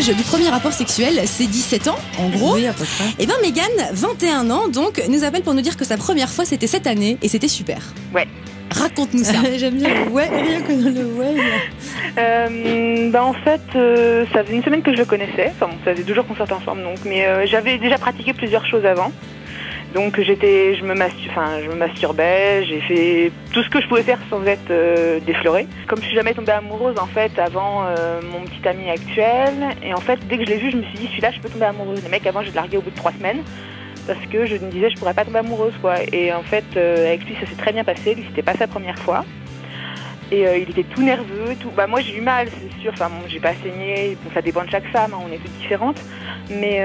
l'âge du premier rapport sexuel, c'est 17 ans, en gros. Oui, à peu près. Et ben Mégane, 21 ans, donc, nous appelle pour nous dire que sa première fois, c'était cette année, et c'était super. Ouais. Raconte-nous ça. J'aime bien le ouais, rien que dans le ouais. En fait, ça faisait une semaine que je le connaissais. Enfin bon, ça faisait 2 jours qu'on sortait ensemble, donc. Mais j'avais déjà pratiqué plusieurs choses avant. Donc je me masturbais, j'ai fait tout ce que je pouvais faire sans être déflorée. Comme je suis jamais tombée amoureuse en fait avant mon petit ami actuel, et en fait dès que je l'ai vu, je me suis dit celui-là je peux tomber amoureuse. Le mec avant je l'ai largué au bout de 3 semaines parce que je me disais je pourrais pas tomber amoureuse quoi. Et en fait avec lui ça s'est très bien passé. Lui c'était pas sa première fois. Et il était tout nerveux et tout. Bah moi j'ai eu mal, c'est sûr. Enfin bon, j'ai pas saigné. Bon, ça dépend de chaque femme, hein, on est toutes différentes. Mais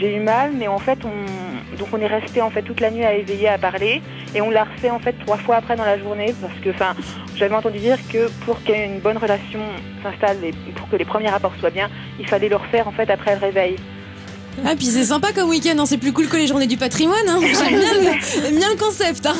j'ai eu mal. Mais en fait, on est resté en fait toute la nuit à éveiller, à parler. Et on l'a refait en fait 3 fois après dans la journée parce que, enfin, j'avais entendu dire que pour qu'une bonne relation s'installe et pour que les premiers rapports soient bien, il fallait le refaire en fait après le réveil. Ah, puis c'est sympa comme week-end, hein. C'est plus cool que les journées du patrimoine. Hein. J'aime bien le concept. Hein.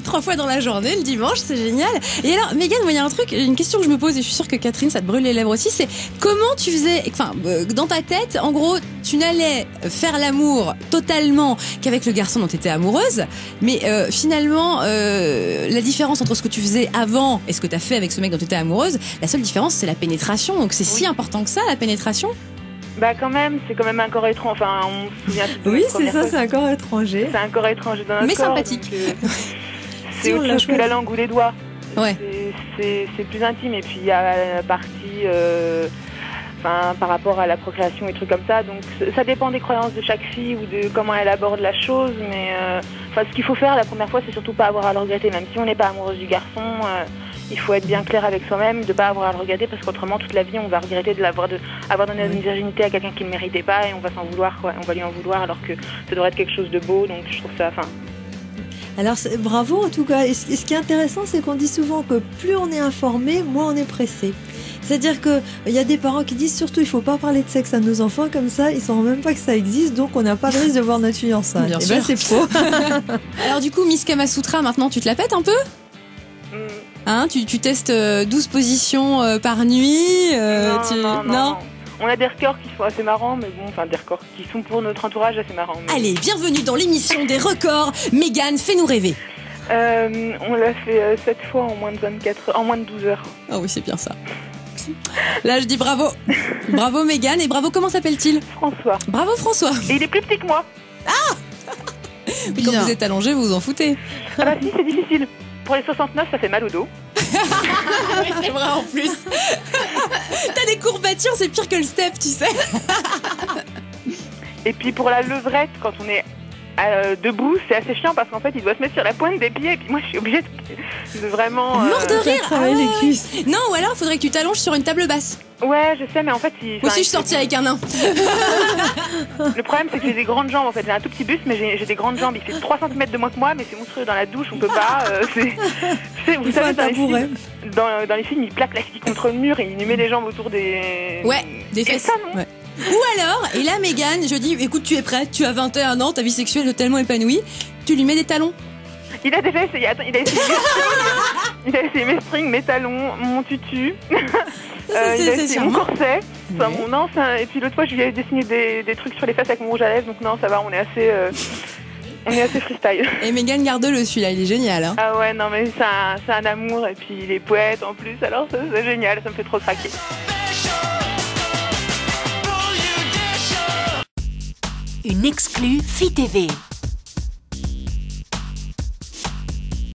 3 fois dans la journée, le dimanche, c'est génial. Et alors, Mégane, moi, il y a un truc, une question que je me pose, et je suis sûre que Catherine, ça te brûle les lèvres aussi, c'est comment tu faisais, enfin, dans ta tête, en gros, tu n'allais faire l'amour totalement qu'avec le garçon dont tu étais amoureuse, mais finalement, la différence entre ce que tu faisais avant et ce que tu as fait avec ce mec dont tu étais amoureuse, la seule différence, c'est la pénétration. Donc c'est si important que ça, la pénétration? Bah quand même, c'est quand même un corps étrange. Enfin, on se souvient tous de Oui, notre c'est première ça, fois. c'est un corps étranger. C'est un corps étranger dans notre Mais corps. sympathique. Donc, c'est Si, on autre l'a chose que choisi. la langue ou les doigts. Ouais. C'est plus intime. Et puis il y a la partie par rapport à la procréation et trucs comme ça. Donc ça dépend des croyances de chaque fille ou de comment elle aborde la chose. Mais ce qu'il faut faire la première fois, c'est surtout pas avoir à le regretter. Même si on n'est pas amoureuse du garçon, il faut être bien clair avec soi-même, de pas avoir à le regretter, parce qu'autrement toute la vie on va regretter avoir donné une virginité à quelqu'un qui ne méritait pas, et on va s'en vouloir quoi. On va lui en vouloir alors que ça devrait être quelque chose de beau. Donc je trouve ça, Alors bravo en tout cas. Et ce qui est intéressant, c'est qu'on dit souvent que plus on est informé, moins on est pressé. C'est-à-dire que il y a des parents qui disent surtout il faut pas parler de sexe à nos enfants, comme ça ils sauront même pas que ça existe, donc on n'a pas de risque de voir notre fille enceinte. Bien Et sûr. ben c'est faux. Alors du coup, Miss Kamasutra, maintenant, tu te la pètes un peu? Hein, tu testes 12 positions par nuit non. On a des records qui sont assez marrants, mais bon, des records qui sont pour notre entourage assez marrants. Mais... Allez, bienvenue dans l'émission des records. Mégane, fais-nous rêver. On l'a fait 7 fois en moins de 12 heures. Ah oui, c'est bien ça. Là, je dis bravo. Bravo Mégane, et bravo, comment s'appelle-t-il? François. Bravo François. Et il est plus petit que moi. Mais quand vous êtes allongé, vous vous en foutez. Ah bah si, c'est difficile. Pour les 69, ça fait mal au dos. Oui, c'est vrai en plus. T'as des courbatures, c'est pire que le step, tu sais. Et puis pour la levrette, quand on est debout, c'est assez chiant parce qu'en fait, il doit se mettre sur la pointe des pieds. Et puis moi, je suis obligée de vraiment... Mort de rire. Travailler les cuisses. Non, ou alors, faudrait que tu t'allonges sur une table basse. Ouais, je sais, mais en fait... Moi aussi, je sortis avec un nain. Le problème, c'est que j'ai des grandes jambes, en fait. J'ai un tout petit buste, mais j'ai des grandes jambes. Il fait 3 cm de moins que moi, mais c'est monstrueux dans la douche, on peut pas. Vous savez, dans les films, il plaque la fille contre le mur et il lui met les jambes autour des... Ouais, des Et fesses. ça, non. Ouais. Ou alors, et là, Mégane, je dis, écoute, tu es prête, tu as 21 ans, ta vie sexuelle est tellement épanouie, tu lui mets des talons. Il a déjà essayé, attends, il a essayé mes strings, mes talons, mon tutu. Il a essayé mon corset, mon enceinte, et puis l'autre fois je lui ai dessiné des trucs sur les fesses avec mon rouge à lèvres, donc non, ça va, on est assez freestyle. Et Mégane, garde-le, celui-là, il est génial. Hein. Ah ouais, non mais c'est un amour, et puis il est poète en plus, alors c'est génial, ça me fait trop craquer. Une exclue Fi TV.